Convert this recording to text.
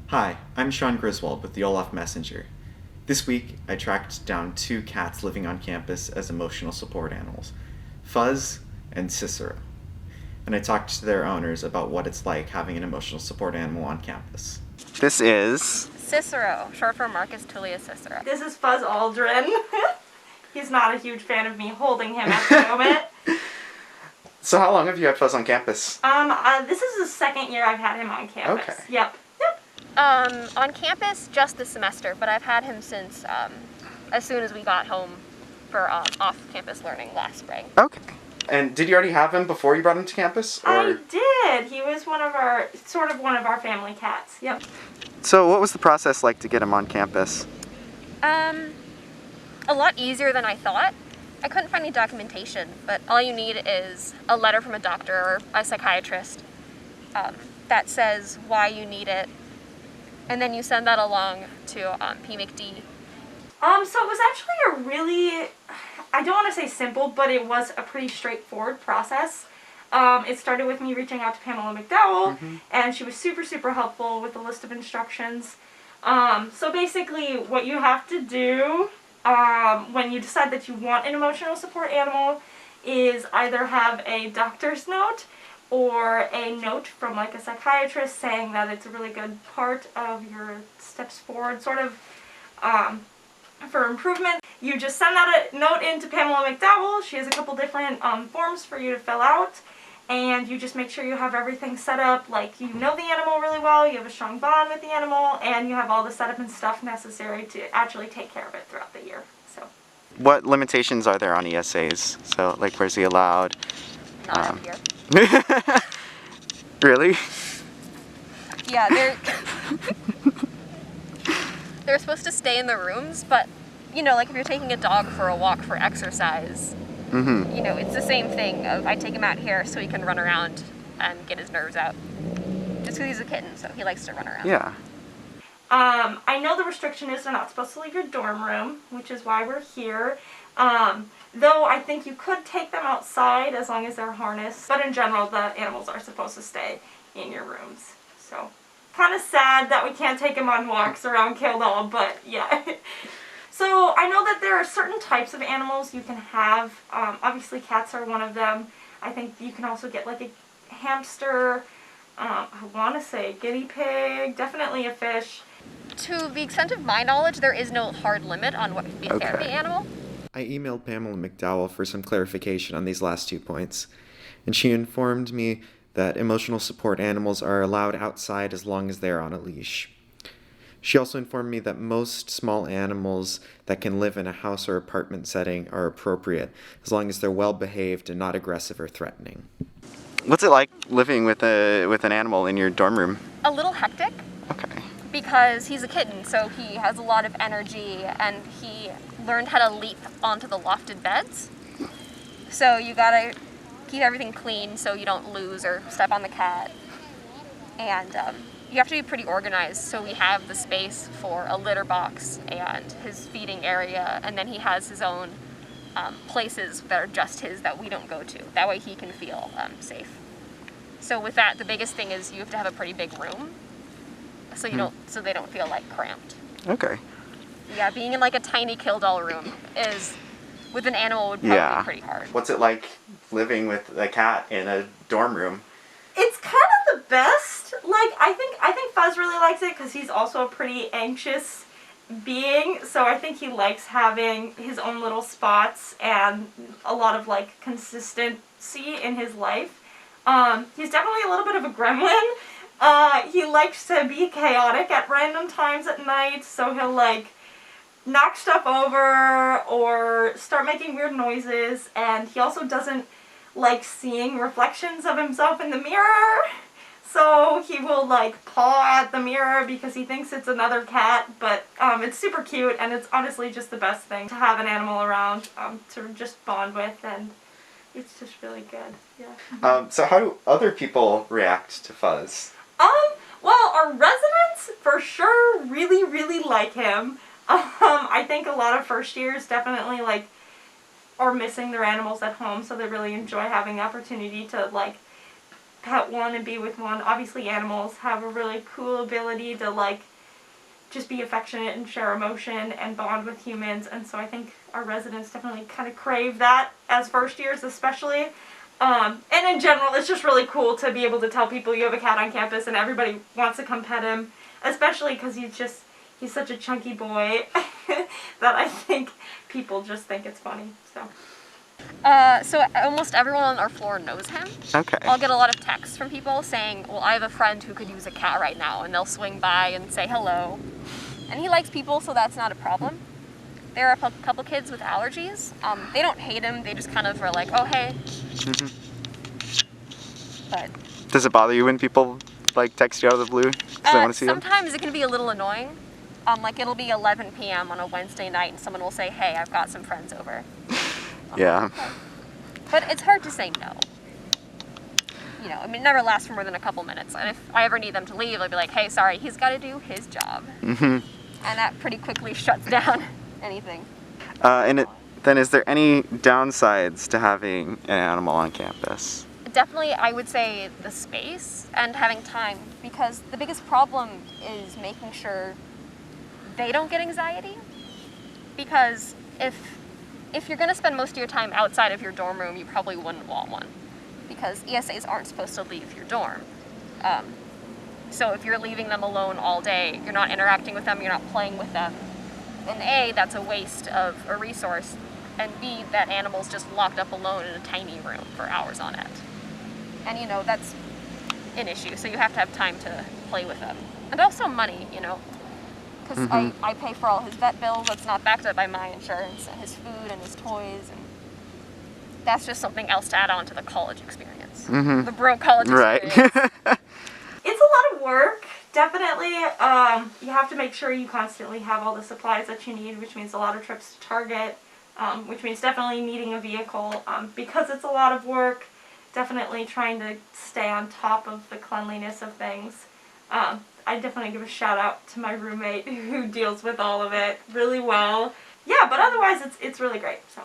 Hi, I'm Sean Griswold with the Olaf Messenger. This week, I tracked down two cats living on campus as emotional support animals, Fuzz and Cicero. And I talked to their owners about what it's like having an emotional support animal on campus. This is Cicero, short for Marcus Tullius Cicero. This is Fuzz Aldrin. He's not a huge fan of me holding him at the moment. So how long have you had Fuzz on campus? This is the second year I've had him on campus. Okay. Yep. On campus just this semester, but I've had him since as soon as we got home for off-campus learning last spring. Okay. And did you already have him before you brought him to campus? Or? I did. He was one of our family cats. Yep. So what was the process like to get him on campus? A lot easier than I thought. I couldn't find any documentation, but all you need is a letter from a doctor or a psychiatrist that says why you need it, and then you send that along to PMCD. So it was actually a really, I don't want to say simple, but it was a pretty straightforward process. It started with me reaching out to Pamela McDowell, and she was super, super helpful with a list of instructions. So basically what you have to do when you decide that you want an emotional support animal is either have a doctor's note or a note from like a psychiatrist saying that it's a really good part of your steps forward sort of for improvement. You just send that note in to Pamela McDowell. She has a couple different forms for you to fill out, and you just make sure you have everything set up, like you know the animal really well, you have a strong bond with the animal, and you have all the setup and stuff necessary to actually take care of it throughout the year. So, what limitations are there on ESAs? So, like, where's he allowed? Not up here. Really? Yeah, they're supposed to stay in the rooms, but you know, like if you're taking a dog for a walk for exercise, you know, it's the same thing of I take him out here so he can run around and get his nerves out. Just because he's a kitten, so he likes to run around. Yeah. I know the restriction is they're not supposed to leave your dorm room, which is why we're here. Though I think you could take them outside as long as they're harnessed. But in general, the animals are supposed to stay in your rooms. So, kind of sad that we can't take them on walks around Kildall, but yeah. So, I know that there are certain types of animals you can have. Obviously, cats are one of them. I think you can also get like a hamster, I want to say guinea pig, definitely a fish. To the extent of my knowledge, there is no hard limit on what can be a therapy animal. I emailed Pamela McDowell for some clarification on these last 2 points, and she informed me that emotional support animals are allowed outside as long as they are on a leash. She also informed me that most small animals that can live in a house or apartment setting are appropriate, as long as they're well behaved and not aggressive or threatening. What's it like living with an animal in your dorm room? A little hectic. Okay. Because he's a kitten, so he has a lot of energy, and he learned how to leap onto the lofted beds. So you gotta keep everything clean so you don't lose or step on the cat. And you have to be pretty organized, so we have the space for a litter box and his feeding area, and then he has his own places that are just his that we don't go to. That way he can feel safe. So with that, the biggest thing is you have to have a pretty big room, so so they don't feel like cramped. Okay. Yeah, being in like a tiny Kildall room is, with an animal, would probably be pretty hard. What's it like living with a cat in a dorm room? It's kind of the best. Like, I think Fuzz really likes it because he's also a pretty anxious being, so I think he likes having his own little spots and a lot of like consistency in his life. He's definitely a little bit of a gremlin. He likes to be chaotic at random times at night, so he'll like knock stuff over or start making weird noises, and he also doesn't like seeing reflections of himself in the mirror, so he will like paw at the mirror because he thinks it's another cat. But it's super cute, and it's honestly just the best thing to have an animal around to just bond with, and it's just really good. Yeah. So how do other people react to Fuzz? Well, our residents for sure really, really like him. I think a lot of first years definitely like are missing their animals at home, so they really enjoy having the opportunity to like pet one and be with one. Obviously animals have a really cool ability to like just be affectionate and share emotion and bond with humans, and so I think our residents definitely kind of crave that as first years especially. And in general, it's just really cool to be able to tell people you have a cat on campus and everybody wants to come pet him, especially because he's such a chunky boy that I think people just think it's funny. So almost everyone on our floor knows him. Okay. I'll get a lot of texts from people saying, well, I have a friend who could use a cat right now, and they'll swing by and say hello. And he likes people, so that's not a problem. There are a couple kids with allergies. They don't hate him, they just kind of are like, oh, hey. Mm-hmm. But Does it bother you when people like text you out of the blue because they want to see them? sometimes it can be a little annoying. Like it'll be 11 p.m. on a Wednesday night and someone will say, hey, I've got some friends over. Yeah. But it's hard to say no. You know, I mean, it never lasts for more than a couple minutes. And if I ever need them to leave, I'll be like, hey, sorry, he's got to do his job. Mm-hmm. And that pretty quickly shuts down anything. Then is there any downsides to having an animal on campus? Definitely, I would say the space and having time, because the biggest problem is making sure they don't get anxiety. Because if you're going to spend most of your time outside of your dorm room, you probably wouldn't want one, because ESAs aren't supposed to leave your dorm. So if you're leaving them alone all day, you're not interacting with them, you're not playing with them. And A, that's a waste of a resource, and B, that animal's just locked up alone in a tiny room for hours on end. And, you know, that's an issue, so you have to have time to play with them. And also money, you know, because I pay for all his vet bills. That's not backed up by my insurance, and his food and his toys, and that's just something else to add on to the college experience. The broke college experience. Right. It's a lot of work, definitely. You have to make sure you constantly have all the supplies that you need, which means a lot of trips to Target, which means definitely needing a vehicle. Because it's a lot of work, definitely trying to stay on top of the cleanliness of things. I definitely give a shout out to my roommate who deals with all of it really well. Yeah, but otherwise it's really great. So.